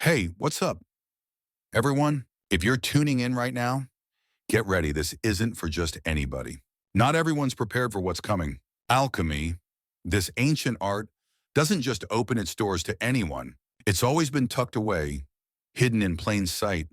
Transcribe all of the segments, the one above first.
Hey, what's up, everyone? If you're tuning in right now, get ready. This isn't for just anybody. Not everyone's prepared for what's coming. Alchemy, this ancient art, doesn't just open its doors to anyone. It's always been tucked away, hidden in plain sight,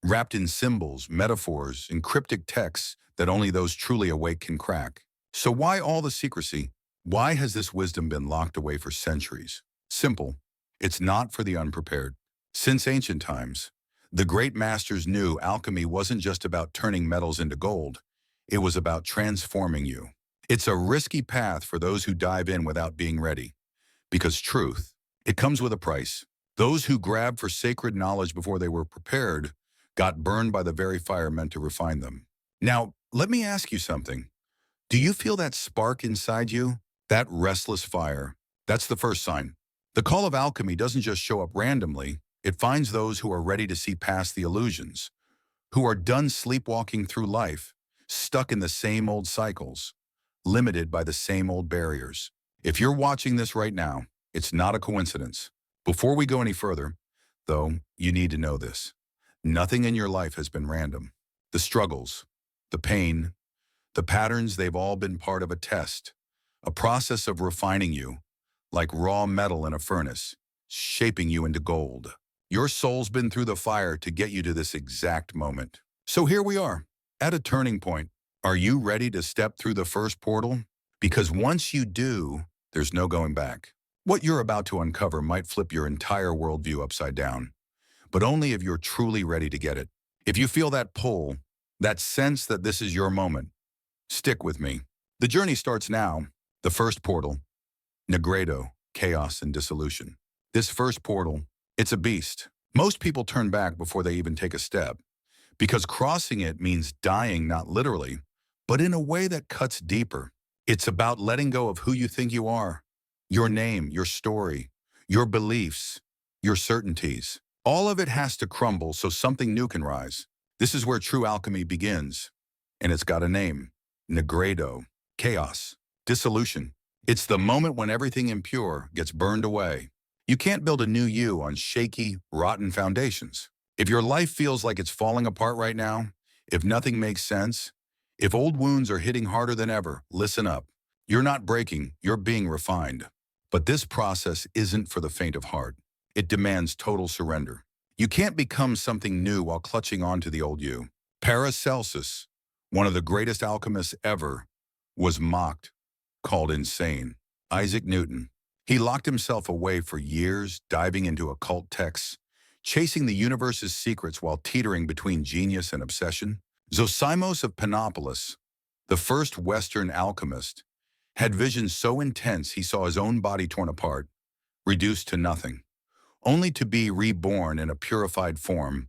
wrapped in symbols, metaphors, and cryptic texts that only those truly awake can crack. So why all the secrecy? Why has this wisdom been locked away for centuries? Simple. It's not for the unprepared. Since ancient times, the great masters knew alchemy wasn't just about turning metals into gold. It was about transforming you. It's a risky path for those who dive in without being ready. Because truth, it comes with a price. Those who grabbed for sacred knowledge before they were prepared got burned by the very fire meant to refine them. Now, let me ask you something. Do you feel that spark inside you? That restless fire? That's the first sign. The call of alchemy doesn't just show up randomly. It finds those who are ready to see past the illusions, who are done sleepwalking through life, stuck in the same old cycles, limited by the same old barriers. If you're watching this right now, it's not a coincidence. Before we go any further, though, you need to know this. Nothing in your life has been random. The struggles, the pain, the patterns, they've all been part of a test, a process of refining you, like raw metal in a furnace, shaping you into gold. Your soul's been through the fire to get you to this exact moment. So here we are, at a turning point. Are you ready to step through the first portal? Because once you do, there's no going back. What you're about to uncover might flip your entire worldview upside down, but only if you're truly ready to get it. If you feel that pull, that sense that this is your moment, stick with me. The journey starts now. The first portal, Negredo, chaos and dissolution. This first portal, it's a beast. Most people turn back before they even take a step, because crossing it means dying not literally, but in a way that cuts deeper. It's about letting go of who you think you are, your name, your story, your beliefs, your certainties. All of it has to crumble so something new can rise. This is where true alchemy begins, and it's got a name: Negredo, chaos, dissolution. It's the moment when everything impure gets burned away. You can't build a new you on shaky, rotten foundations. If your life feels like it's falling apart right now, if nothing makes sense, if old wounds are hitting harder than ever, listen up. You're not breaking, you're being refined. But this process isn't for the faint of heart. It demands total surrender. You can't become something new while clutching onto the old you. Paracelsus, one of the greatest alchemists ever, was mocked, called insane. Isaac Newton, he locked himself away for years, diving into occult texts, chasing the universe's secrets while teetering between genius and obsession. Zosimos of Panopolis, the first Western alchemist, had visions so intense he saw his own body torn apart, reduced to nothing, only to be reborn in a purified form,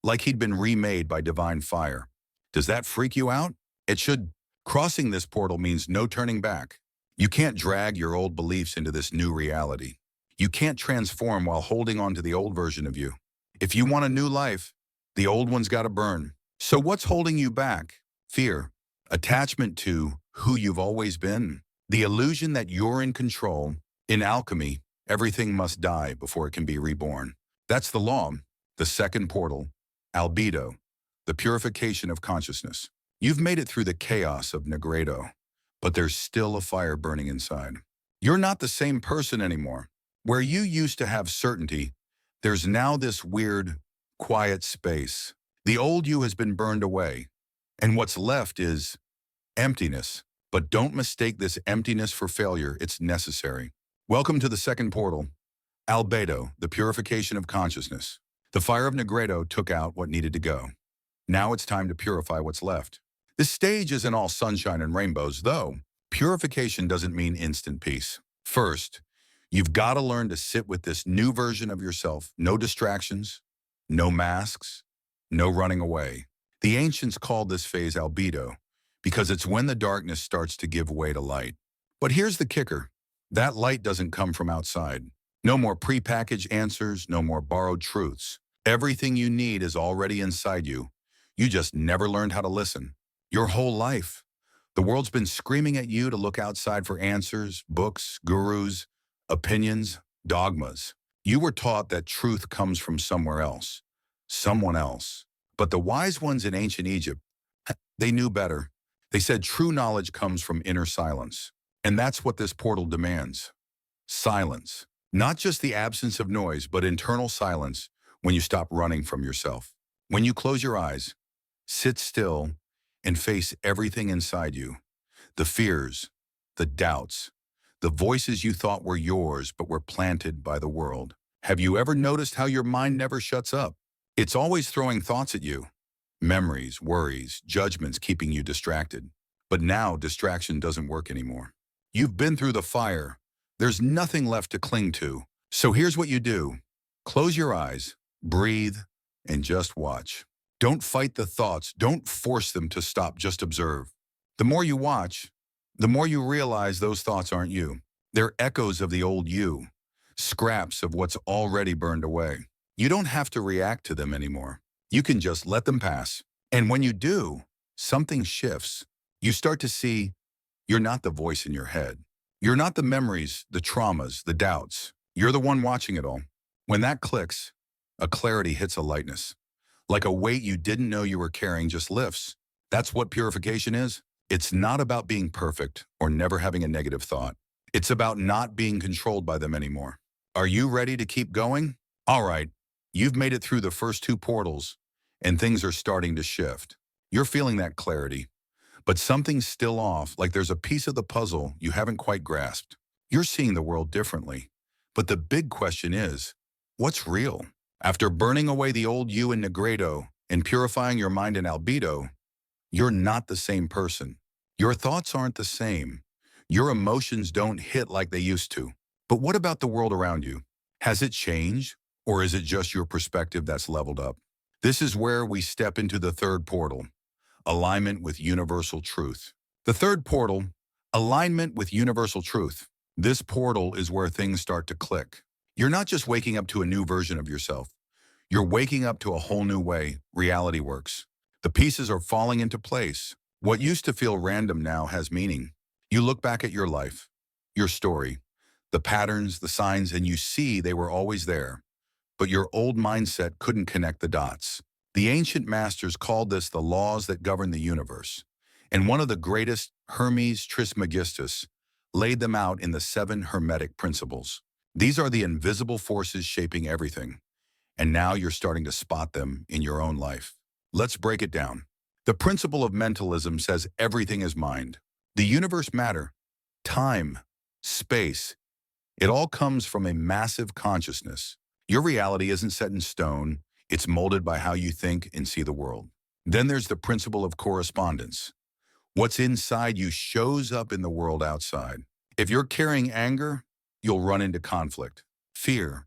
like he'd been remade by divine fire. Does that freak you out? It should. Crossing this portal means no turning back. You can't drag your old beliefs into this new reality. You can't transform while holding on to the old version of you. If you want a new life, the old one's got to burn. So what's holding you back? Fear, attachment to who you've always been, the illusion that you're in control. In alchemy, everything must die before it can be reborn. That's the law. The second portal, albedo, the purification of consciousness. You've made it through the chaos of Negredo, but there's still a fire burning inside. You're not the same person anymore. Where you used to have certainty, there's now this weird, quiet space. The old you has been burned away, and what's left is emptiness. But don't mistake this emptiness for failure. It's necessary. Welcome to the second portal, albedo, the purification of consciousness. The fire of Negredo took out what needed to go. Now it's time to purify what's left. This stage isn't all sunshine and rainbows, though. Purification doesn't mean instant peace. First, you've got to learn to sit with this new version of yourself. No distractions, no masks, no running away. The ancients called this phase albedo because it's when the darkness starts to give way to light. But here's the kicker. That light doesn't come from outside. No more prepackaged answers, no more borrowed truths. Everything you need is already inside you. You just never learned how to listen. Your whole life, the world's been screaming at you to look outside for answers, books, gurus, opinions, dogmas. You were taught that truth comes from somewhere else, someone else. But the wise ones in ancient Egypt, they knew better. They said true knowledge comes from inner silence. And that's what this portal demands. Silence. Not just the absence of noise, but internal silence when you stop running from yourself. When you close your eyes, sit still, and face everything inside you. The fears, the doubts, the voices you thought were yours but were planted by the world. Have you ever noticed how your mind never shuts up? It's always throwing thoughts at you. Memories, worries, judgments keeping you distracted. But now distraction doesn't work anymore. You've been through the fire. There's nothing left to cling to. So here's what you do. Close your eyes, breathe, and just watch. Don't fight the thoughts. Don't force them to stop. Just observe. The more you watch, the more you realize those thoughts aren't you. They're echoes of the old you, scraps of what's already burned away. You don't have to react to them anymore. You can just let them pass. And when you do, something shifts. You start to see you're not the voice in your head. You're not the memories, the traumas, the doubts. You're the one watching it all. When that clicks, a clarity hits a lightness. Like a weight you didn't know you were carrying just lifts. That's what purification is. It's not about being perfect or never having a negative thought. It's about not being controlled by them anymore. Are you ready to keep going? All right, you've made it through the first two portals, and things are starting to shift. You're feeling that clarity, but something's still off, like there's a piece of the puzzle you haven't quite grasped. You're seeing the world differently, but the big question is, what's real? After burning away the old you in Negredo and purifying your mind in Albedo, you're not the same person. Your thoughts aren't the same. Your emotions don't hit like they used to. But what about the world around you? Has it changed, or is it just your perspective that's leveled up? This is where we step into the third portal, alignment with universal truth. The third portal, alignment with universal truth. This portal is where things start to click. You're not just waking up to a new version of yourself. You're waking up to a whole new way reality works. The pieces are falling into place. What used to feel random now has meaning. You look back at your life, your story, the patterns, the signs, and you see they were always there. But your old mindset couldn't connect the dots. The ancient masters called this the laws that govern the universe. And one of the greatest, Hermes Trismegistus, laid them out in the 7 Hermetic principles. These are the invisible forces shaping everything. And now you're starting to spot them in your own life. Let's break it down. The principle of mentalism says everything is mind. The universe, matter, time, space, it all comes from a massive consciousness. Your reality isn't set in stone. It's molded by how you think and see the world. Then there's the principle of correspondence. What's inside you shows up in the world outside. If you're carrying anger, you'll run into conflict, fear.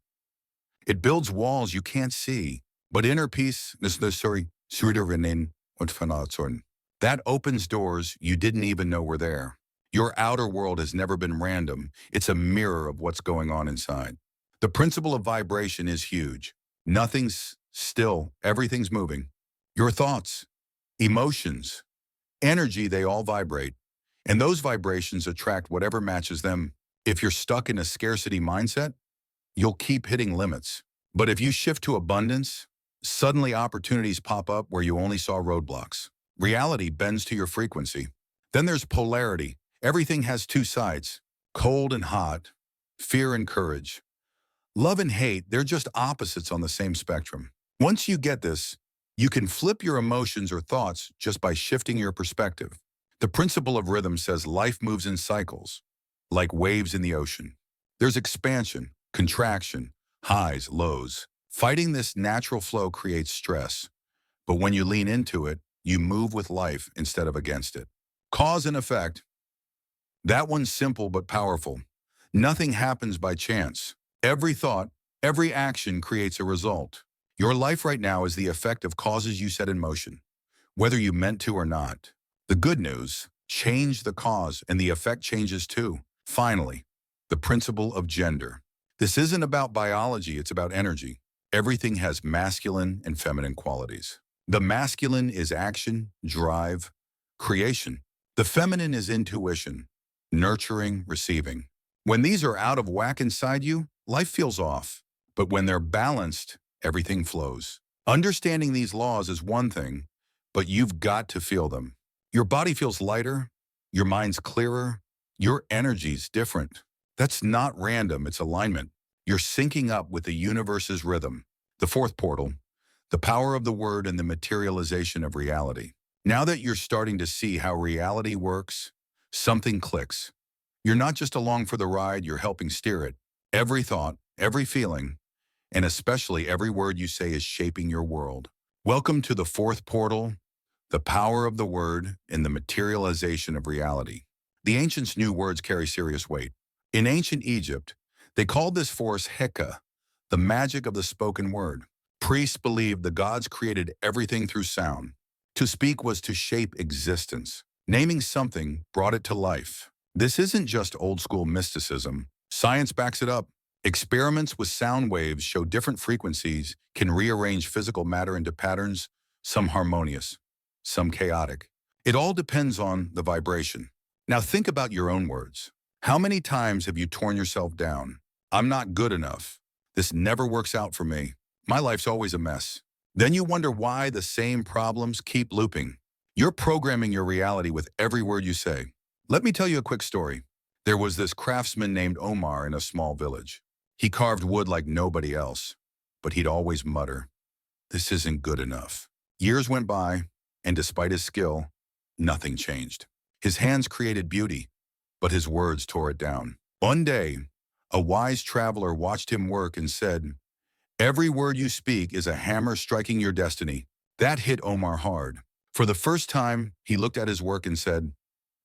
It builds walls you can't see. But inner peace, that opens doors you didn't even know were there. Your outer world has never been random. It's a mirror of what's going on inside. The principle of vibration is huge. Nothing's still, everything's moving. Your thoughts, emotions, energy, they all vibrate. And those vibrations attract whatever matches them. If you're stuck in a scarcity mindset, you'll keep hitting limits. But if you shift to abundance, suddenly opportunities pop up where you only saw roadblocks. Reality bends to your frequency. Then there's polarity. Everything has two sides, cold and hot, fear and courage. Love and hate, they're just opposites on the same spectrum. Once you get this, you can flip your emotions or thoughts just by shifting your perspective. The principle of rhythm says life moves in cycles, like waves in the ocean. There's expansion, contraction, highs, lows. Fighting this natural flow creates stress, but when you lean into it, you move with life instead of against it. Cause and effect. That one's simple but powerful. Nothing happens by chance. Every thought, every action creates a result. Your life right now is the effect of causes you set in motion, whether you meant to or not. The good news, change the cause and the effect changes too. Finally, the principle of gender. This isn't about biology, it's about energy. Everything has masculine and feminine qualities. The masculine is action, drive, creation. The feminine is intuition, nurturing, receiving. When these are out of whack inside you, life feels off. But when they're balanced, everything flows. Understanding these laws is one thing, but you've got to feel them. Your body feels lighter, your mind's clearer, your energy's different. That's not random, it's alignment. You're syncing up with the universe's rhythm. The fourth portal, the power of the word and the materialization of reality. Now that you're starting to see how reality works, something clicks. You're not just along for the ride, you're helping steer it. Every thought, every feeling, and especially every word you say is shaping your world. Welcome to the fourth portal, the power of the word and the materialization of reality. The ancients knew words carry serious weight. In ancient Egypt, they called this force Heka, the magic of the spoken word. Priests believed the gods created everything through sound. To speak was to shape existence. Naming something brought it to life. This isn't just old-school mysticism. Science backs it up. Experiments with sound waves show different frequencies can rearrange physical matter into patterns, some harmonious, some chaotic. It all depends on the vibration. Now think about your own words. How many times have you torn yourself down? I'm not good enough. This never works out for me. My life's always a mess. Then you wonder why the same problems keep looping. You're programming your reality with every word you say. Let me tell you a quick story. There was this craftsman named Omar in a small village. He carved wood like nobody else, but he'd always mutter, "This isn't good enough." Years went by, and despite his skill, nothing changed. His hands created beauty, but his words tore it down. One day, a wise traveler watched him work and said, "Every word you speak is a hammer striking your destiny." That hit Omar hard. For the first time, he looked at his work and said,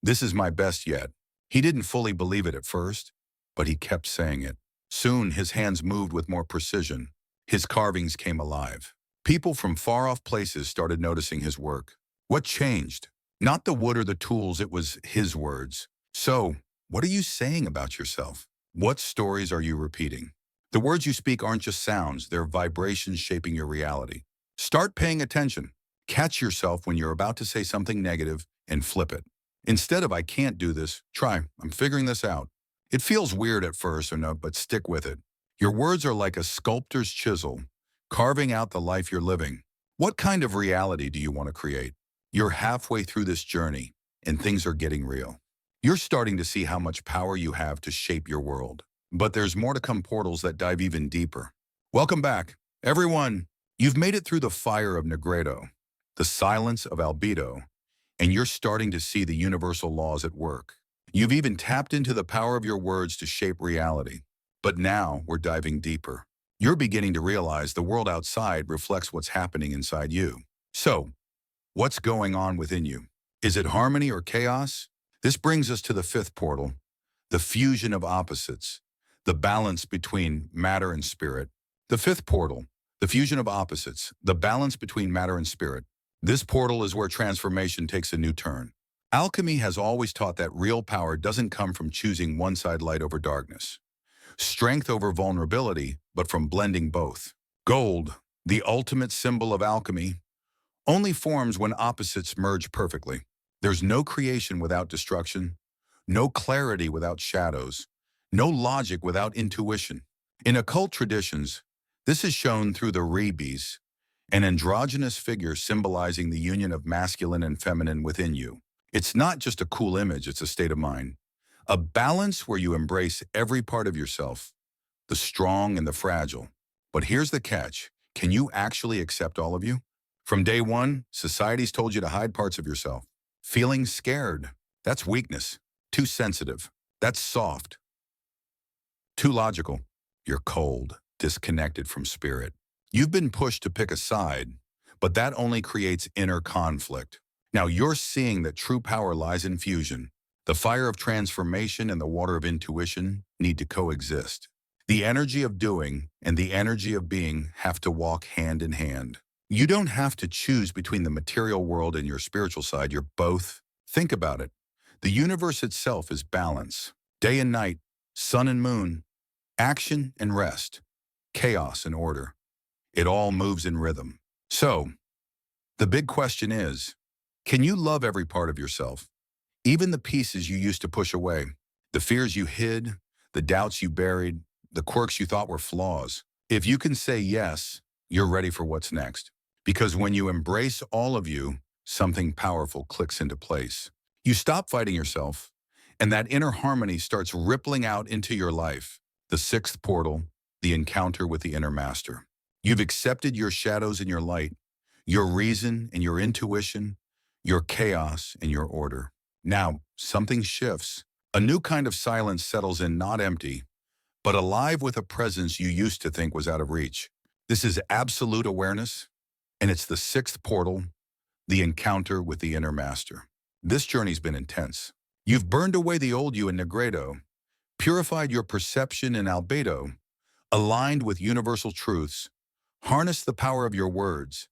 "This is my best yet." He didn't fully believe it at first, but he kept saying it. Soon, his hands moved with more precision. His carvings came alive. People from far-off places started noticing his work. What changed? Not the wood or the tools, it was his words. So, what are you saying about yourself? What stories are you repeating? The words you speak aren't just sounds, they're vibrations shaping your reality. Start paying attention. Catch yourself when you're about to say something negative and flip it. Instead of "I can't do this," try "I'm figuring this out." It feels weird at first, or no, but stick with it. Your words are like a sculptor's chisel, carving out the life you're living. What kind of reality do you want to create? You're halfway through this journey, and things are getting real. You're starting to see how much power you have to shape your world. But there's more to come, portals that dive even deeper. Welcome back, everyone. You've made it through the fire of Negredo, the silence of Albedo, and you're starting to see the universal laws at work. You've even tapped into the power of your words to shape reality. But now we're diving deeper. You're beginning to realize the world outside reflects what's happening inside you. So, what's going on within you? Is it harmony or chaos? This brings us to the fifth portal, the fusion of opposites, the balance between matter and spirit. The fifth portal, the fusion of opposites, the balance between matter and spirit. This portal is where transformation takes a new turn. Alchemy has always taught that real power doesn't come from choosing one side, light over darkness, strength over vulnerability, but from blending both. Gold, the ultimate symbol of alchemy, only forms when opposites merge perfectly. There's no creation without destruction, no clarity without shadows, no logic without intuition. In occult traditions, this is shown through the Rebes, an androgynous figure symbolizing the union of masculine and feminine within you. It's not just a cool image, it's a state of mind. A balance where you embrace every part of yourself, the strong and the fragile. But here's the catch. Can you actually accept all of you? From day one, society's told you to hide parts of yourself. Feeling scared, that's weakness. Too sensitive, that's soft. Too logical, you're cold, disconnected from spirit. You've been pushed to pick a side, but that only creates inner conflict. Now you're seeing that true power lies in fusion. The fire of transformation and the water of intuition need to coexist. The energy of doing and the energy of being have to walk hand in hand. You don't have to choose between the material world and your spiritual side. You're both. Think about it. The universe itself is balance. Day and night, sun and moon, action and rest, chaos and order. It all moves in rhythm. So, the big question is, can you love every part of yourself? Even the pieces you used to push away, the fears you hid, the doubts you buried, the quirks you thought were flaws. If you can say yes, you're ready for what's next. Because when you embrace all of you, something powerful clicks into place. You stop fighting yourself, and that inner harmony starts rippling out into your life. The sixth portal, the encounter with the inner master. You've accepted your shadows and your light, your reason and your intuition, your chaos and your order. Now, something shifts. A new kind of silence settles in, not empty, but alive with a presence you used to think was out of reach. This is absolute awareness, and it's the sixth portal, the encounter with the inner master. This journey's been intense. You've burned away the old you in Negredo, purified your perception in Albedo, aligned with universal truths, harnessed the power of your words,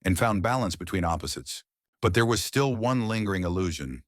and found balance between opposites. But there was still one lingering illusion,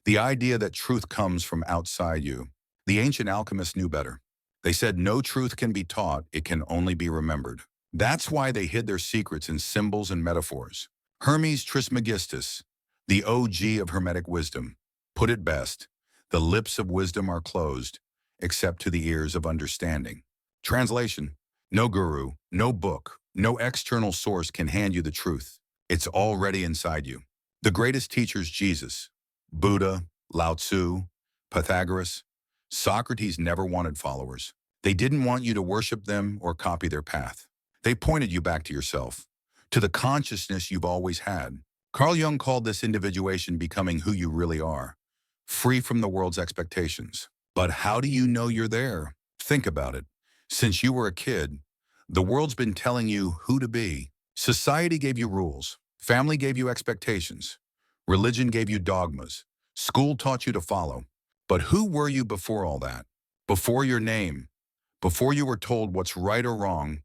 the idea that truth comes from outside you. The ancient alchemists knew better. They said no truth can be taught, it can only be remembered. That's why they hid their secrets in symbols and metaphors. Hermes Trismegistus, the OG of Hermetic wisdom, put it best: the lips of wisdom are closed, except to the ears of understanding. Translation: no guru, no book, no external source can hand you the truth. It's already inside you. The greatest teachers, Jesus, Buddha, Lao Tzu, Pythagoras, Socrates, never wanted followers. They didn't want you to worship them or copy their path. They pointed you back to yourself, to the consciousness you've always had. Carl Jung called this individuation becoming who you really are, free from the world's expectations. But how do you know you're there? Think about it. Since you were a kid, the world's been telling you who to be. Society gave you rules. Family gave you expectations. Religion gave you dogmas. School taught you to follow. But who were you before all that? Before your name, before you were told what's right or wrong,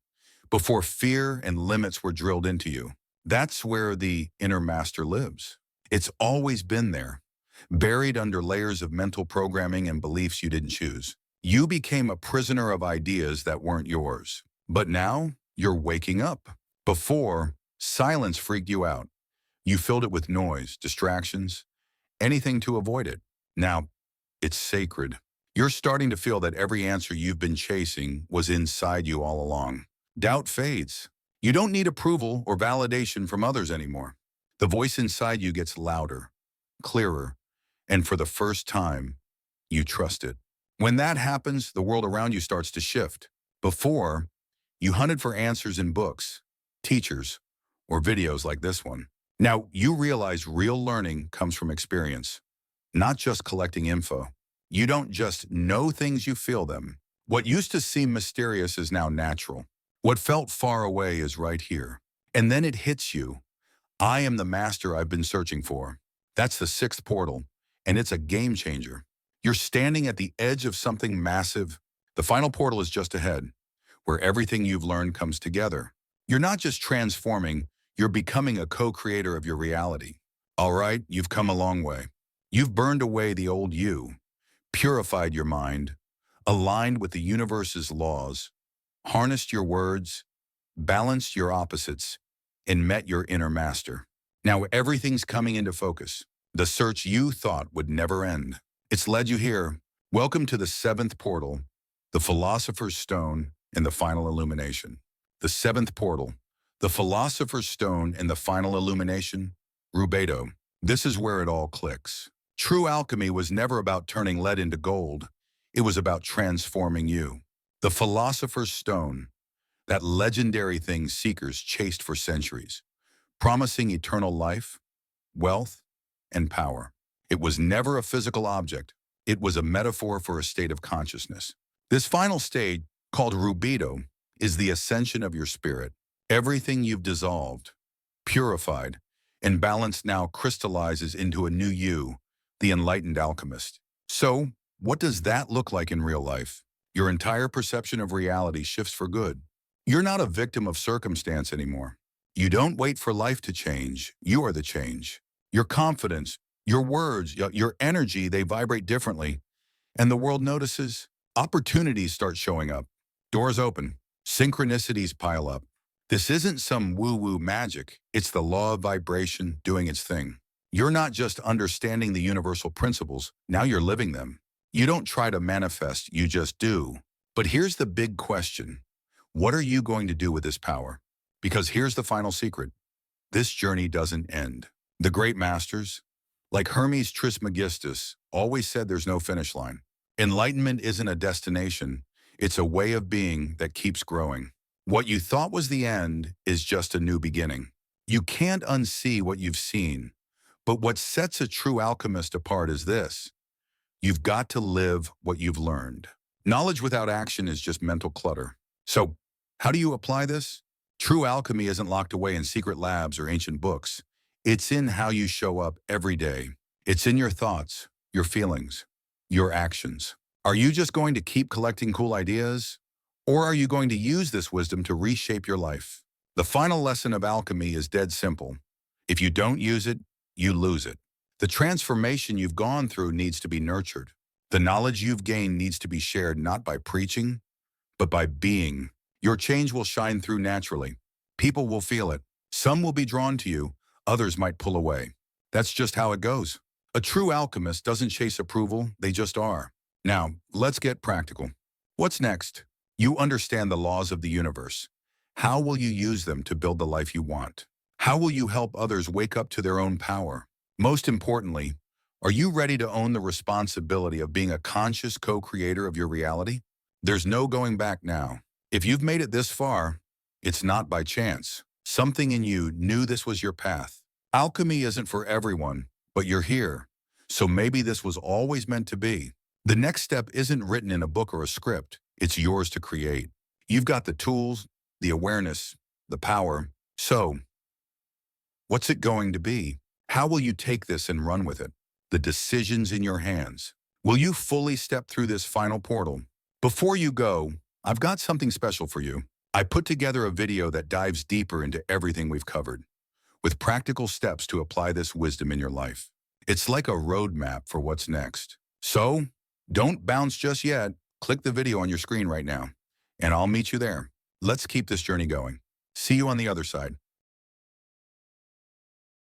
before fear and limits were drilled into you. That's where the inner master lives. It's always been there, buried under layers of mental programming and beliefs you didn't choose. You became a prisoner of ideas that weren't yours. But now, you're waking up. Before, silence freaked you out. You filled it with noise, distractions, anything to avoid it. Now, it's sacred. You're starting to feel that every answer you've been chasing was inside you all along. Doubt fades. You don't need approval or validation from others anymore. The voice inside you gets louder, clearer, and for the first time, you trust it. When that happens, the world around you starts to shift. Before, you hunted for answers in books, teachers, or videos like this one. Now, you realize real learning comes from experience, not just collecting info. You don't just know things, you feel them. What used to seem mysterious is now natural. What felt far away is right here. And then it hits you. I am the master I've been searching for. That's the sixth portal, and it's a game changer. You're standing at the edge of something massive. The final portal is just ahead, where everything you've learned comes together. You're not just transforming, you're becoming a co-creator of your reality. All right, you've come a long way. You've burned away the old you, purified your mind, aligned with the universe's laws, harnessed your words, balanced your opposites, and met your inner master. Now everything's coming into focus. The search you thought would never end. It's led you here. Welcome to the seventh portal, the Philosopher's Stone and the final illumination. The seventh portal, the Philosopher's Stone and the final illumination, Rubedo. This is where it all clicks. True alchemy was never about turning lead into gold. It was about transforming you. The Philosopher's Stone, that legendary thing seekers chased for centuries, promising eternal life, wealth, and power. It was never a physical object. It was a metaphor for a state of consciousness. This final stage, called Rubedo, is the ascension of your spirit. Everything you've dissolved, purified, and balanced now crystallizes into a new you, the enlightened alchemist. So, what does that look like in real life? Your entire perception of reality shifts for good. You're not a victim of circumstance anymore. You don't wait for life to change. You are the change. Your confidence, your words, your energy, they vibrate differently. And the world notices. Opportunities start showing up. Doors open. Synchronicities pile up. This isn't some woo-woo magic. It's the law of vibration doing its thing. You're not just understanding the universal principles, now you're living them. You don't try to manifest, you just do. But here's the big question. What are you going to do with this power? Because here's the final secret. This journey doesn't end. The great masters, like Hermes Trismegistus, always said there's no finish line. Enlightenment isn't a destination. It's a way of being that keeps growing. What you thought was the end is just a new beginning. You can't unsee what you've seen, but what sets a true alchemist apart is this. You've got to live what you've learned. Knowledge without action is just mental clutter. So, how do you apply this? True alchemy isn't locked away in secret labs or ancient books. It's in how you show up every day. It's in your thoughts, your feelings, your actions. Are you just going to keep collecting cool ideas? Or are you going to use this wisdom to reshape your life? The final lesson of alchemy is dead simple. If you don't use it, you lose it. The transformation you've gone through needs to be nurtured. The knowledge you've gained needs to be shared not by preaching, but by being. Your change will shine through naturally. People will feel it. Some will be drawn to you, others might pull away. That's just how it goes. A true alchemist doesn't chase approval, they just are. Now, let's get practical. What's next? You understand the laws of the universe. How will you use them to build the life you want? How will you help others wake up to their own power? Most importantly, are you ready to own the responsibility of being a conscious co-creator of your reality? There's no going back now. If you've made it this far, it's not by chance. Something in you knew this was your path. Alchemy isn't for everyone, but you're here. So maybe this was always meant to be. The next step isn't written in a book or a script. It's yours to create. You've got the tools, the awareness, the power. So, what's it going to be? How will you take this and run with it? The decision's in your hands. Will you fully step through this final portal? Before you go, I've got something special for you. I put together a video that dives deeper into everything we've covered, with practical steps to apply this wisdom in your life. It's like a roadmap for what's next. So, don't bounce just yet. Click the video on your screen right now, and I'll meet you there. Let's keep this journey going. See you on the other side.